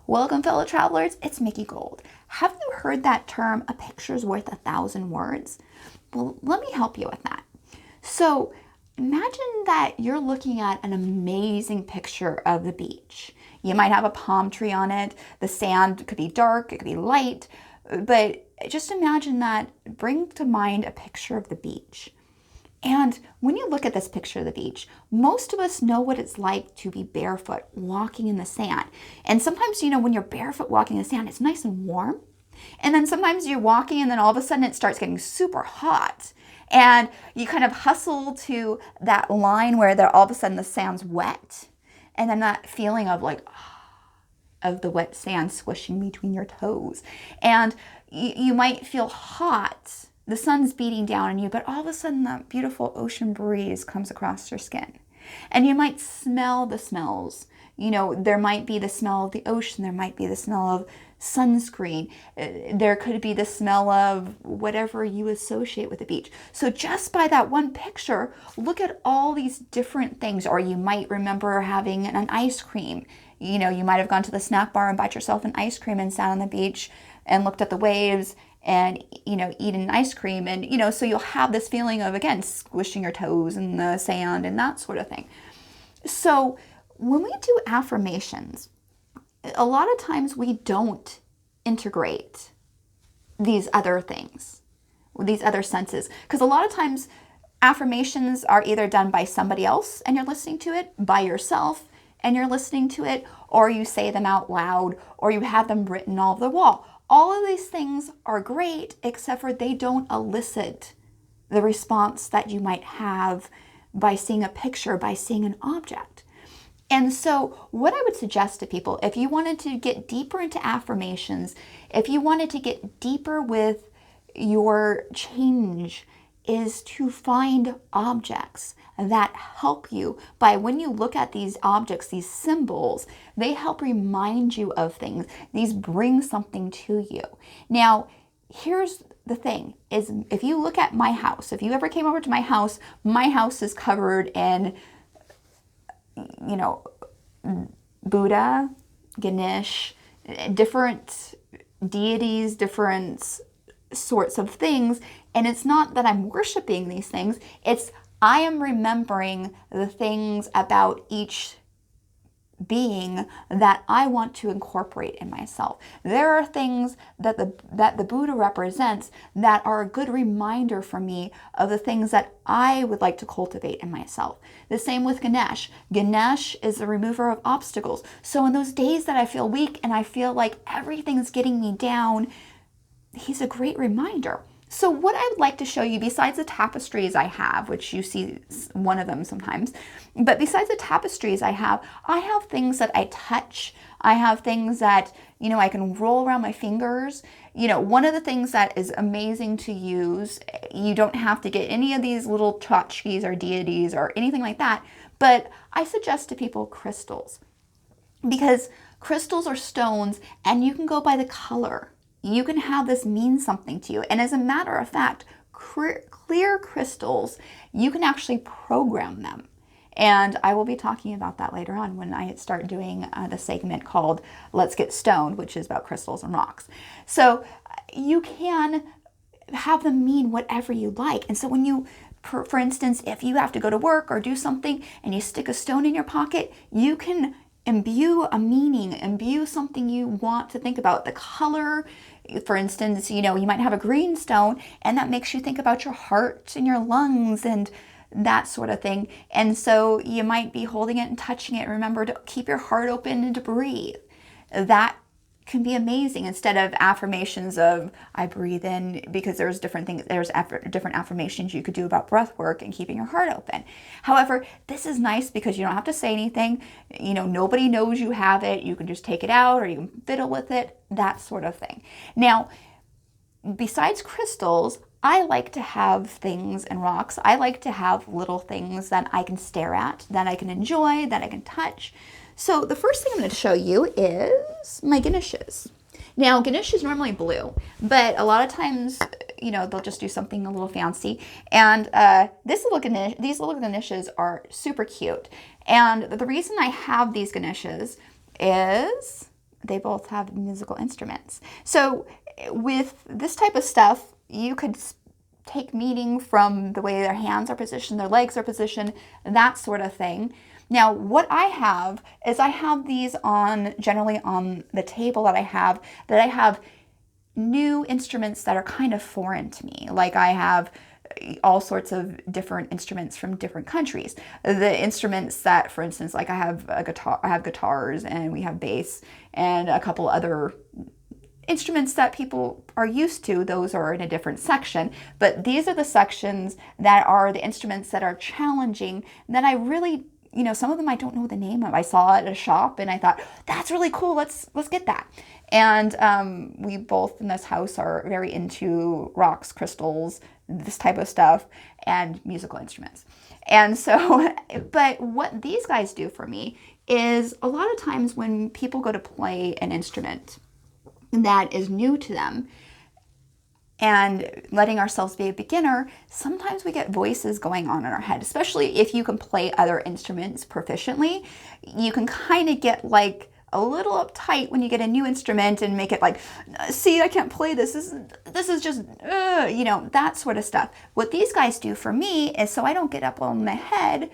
Welcome, fellow travelers. It's Mickey Gold. Have you heard that term, a picture's worth 1,000 words? Well, let me help you with that. So imagine that you're looking at an amazing picture of the beach. You might have a palm tree on it. The sand could be dark, it could be light, but just imagine that. Bring to mind a picture of the beach. And when you look at this picture of the beach, most of us know what it's like to be barefoot walking in the sand. And sometimes, when you're barefoot walking in the sand, it's nice and warm. And then sometimes you're walking and then all of a sudden it starts getting super hot. And you kind of hustle to that line where all of a sudden the sand's wet. And then that feeling of of the wet sand swishing between your toes. And you might feel hot. The sun's beating down on you, but all of a sudden that beautiful ocean breeze comes across your skin. And you might smell the smells. There might be the smell of the ocean. There might be the smell of sunscreen. There could be the smell of whatever you associate with the beach. So just by that one picture, look at all these different things. Or you might remember having an ice cream. You might have gone to the snack bar and bought yourself an ice cream and sat on the beach and looked at the waves and, eating ice cream. And, so you'll have this feeling of, again, squishing your toes in the sand and that sort of thing. So when we do affirmations, a lot of times we don't integrate these other things, these other senses. Because a lot of times affirmations are either done by somebody else and you're listening to it, by yourself and you're listening to it, or you say them out loud, or you have them written all over the wall. All of these things are great, except for they don't elicit the response that you might have by seeing a picture, by seeing an object. And so what I would suggest to people, if you wanted to get deeper into affirmations, if you wanted to get deeper with your change, is to find objects that help you. By when you look at these objects, these symbols, they help remind you of things. These bring something to you. Now, here's the thing, is if you look at my house, if you ever came over to my house is covered in, Buddha, Ganesh, different deities, different sorts of things. And it's not that I'm worshiping these things, it's I am remembering the things about each being that I want to incorporate in myself. There are things that the Buddha represents that are a good reminder for me of the things that I would like to cultivate in myself. The same with Ganesh. Ganesh is the remover of obstacles. So in those days that I feel weak and I feel like everything's getting me down, he's a great reminder. So what I would like to show you, besides the tapestries I have, which you see one of them sometimes, but besides the tapestries I have things that I touch. I have things that, I can roll around my fingers. One of the things that is amazing to use, you don't have to get any of these little tchotchkes or deities or anything like that, but I suggest to people crystals. Because crystals are stones and you can go by the color. You can have this mean something to you. And as a matter of fact, clear crystals, you can actually program them. And I will be talking about that later on when I start doing the segment called Let's Get Stoned, which is about crystals and rocks. So you can have them mean whatever you like. And so when you, for instance, if you have to go to work or do something and you stick a stone in your pocket, you can imbue a meaning, imbue something you want to think about. The color, for instance, you might have a green stone and that makes you think about your heart and your lungs and that sort of thing. And so you might be holding it and touching it. Remember to keep your heart open and to breathe. That can be amazing, instead of affirmations of I breathe in, because there's different things, there's different affirmations you could do about breath work and keeping your heart open. However, this is nice because you don't have to say anything. Nobody knows you have it. You can just take it out or you can fiddle with it, that sort of thing. Now, besides crystals, I like to have things and rocks. I like to have little things that I can stare at, that I can enjoy, that I can touch. So the first thing I'm going to show you is my Ganeshes. Now, Ganesh is normally blue, but a lot of times, they'll just do something a little fancy. And these little Ganeshes are super cute. And the reason I have these Ganeshes is they both have musical instruments. So with this type of stuff, you could take meaning from the way their hands are positioned, their legs are positioned, that sort of thing. Now, what I have is I have these generally on the table that I have new instruments that are kind of foreign to me. Like I have all sorts of different instruments from different countries. The instruments that, for instance, like I have guitars, and we have bass and a couple other instruments that people are used to. Those are in a different section, but these are the sections that are the instruments that are challenging, that I really, some of them I don't know the name of. I saw it at a shop and I thought, that's really cool, let's get that. And we both in this house are very into rocks, crystals, this type of stuff, and musical instruments. And so, but what these guys do for me is, a lot of times when people go to play an instrument that is new to them, and letting ourselves be a beginner, sometimes we get voices going on in our head, especially if you can play other instruments proficiently. You can kind of get like a little uptight when you get a new instrument and make it like, see, I can't play this. This is just, that sort of stuff. What these guys do for me is, so I don't get up on my head,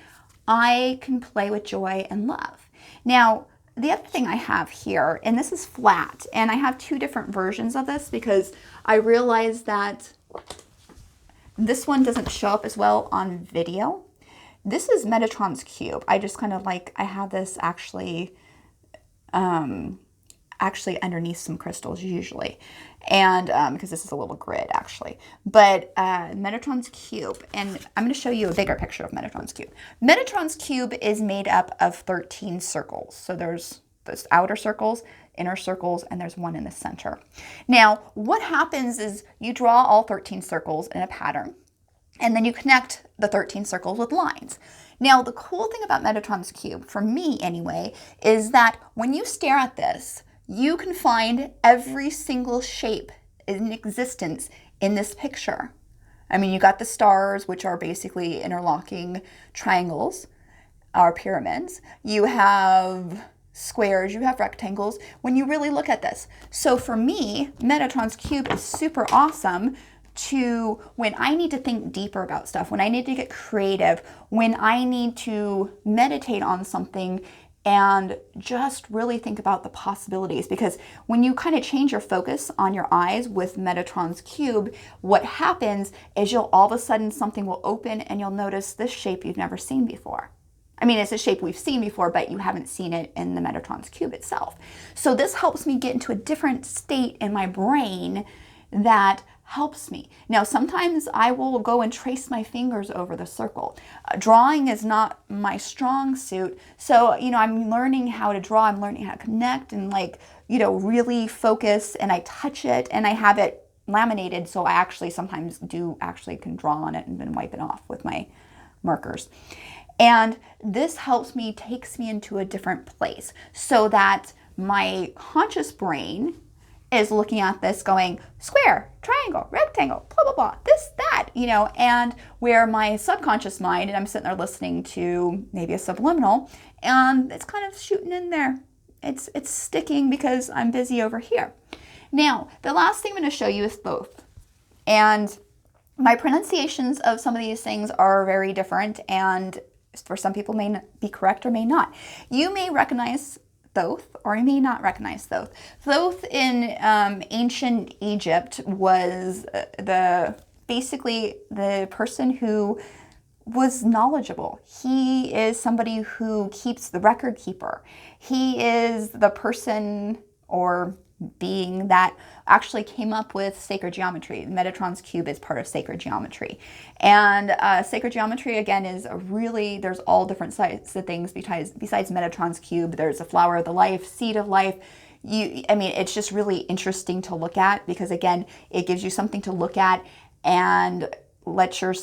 I can play with joy and love. Now, the other thing I have here, and this is flat, and I have two different versions of this because I realized that this one doesn't show up as well on video. This is Metatron's cube. I just kind of I have this actually underneath some crystals usually, and because this is a little grid actually, but Metatron's cube, and I'm going to show you a bigger picture of Metatron's cube. Metatron's cube is made up of 13 circles. So there's those outer circles, inner circles, and there's one in the center. Now, what happens is you draw all 13 circles in a pattern, and then you connect the 13 circles with lines. Now, the cool thing about Metatron's cube, for me anyway, is that when you stare at this, you can find every single shape in existence in this picture. I mean, you got the stars, which are basically interlocking triangles, or pyramids. You have squares, you have rectangles, when you really look at this. So for me, Metatron's cube is super awesome to when I need to think deeper about stuff, when I need to get creative, when I need to meditate on something and just really think about the possibilities. Because when you kind of change your focus on your eyes with Metatron's cube, what happens is you'll all of a sudden something will open and you'll notice this shape you've never seen before. I mean, it's a shape we've seen before, but you haven't seen it in the Metatron's cube itself. So this helps me get into a different state in my brain that helps me. Now, sometimes I will go and trace my fingers over the circle. Drawing is not my strong suit. So, I'm learning how to draw. I'm learning how to connect and really focus, and I touch it and I have it laminated. So I actually sometimes can draw on it and then wipe it off with my markers. And this helps me, takes me into a different place so that my conscious brain is looking at this going square, triangle, rectangle, blah, blah, blah, this, that, and where my subconscious mind, and I'm sitting there listening to maybe a subliminal, and it's kind of shooting in there. It's sticking because I'm busy over here. Now, the last thing I'm going to show you is thoth. And my pronunciations of some of these things are very different, and for some people may be correct or may not. You may recognize thoth, or you may not recognize thoth. Thoth in ancient Egypt was basically the person who was knowledgeable. He is somebody who keeps the record keeper. He is the person or being that actually came up with sacred geometry. Metatron's cube is part of sacred geometry. And sacred geometry, again, is there's all different sides of things besides Metatron's cube. There's a flower of the life, seed of life. It's just really interesting to look at because, again, it gives you something to look at and let your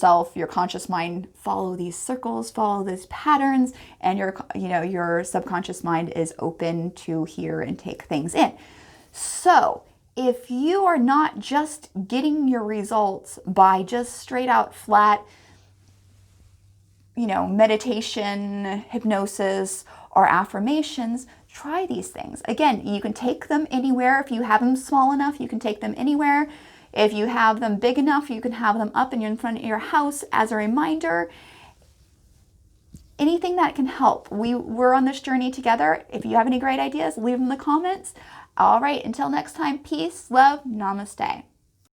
conscious mind follow these circles, follow these patterns, and your subconscious mind is open to hear and take things in. So if you are not just getting your results by just straight out flat, meditation, hypnosis, or affirmations, try these things. Again, you can take them anywhere. If you have them small enough, you can take them anywhere. If you have them big enough, you can have them up in front of your house as a reminder. Anything that can help. We're on this journey together. If you have any great ideas, leave them in the comments. All right, until next time, peace, love, namaste.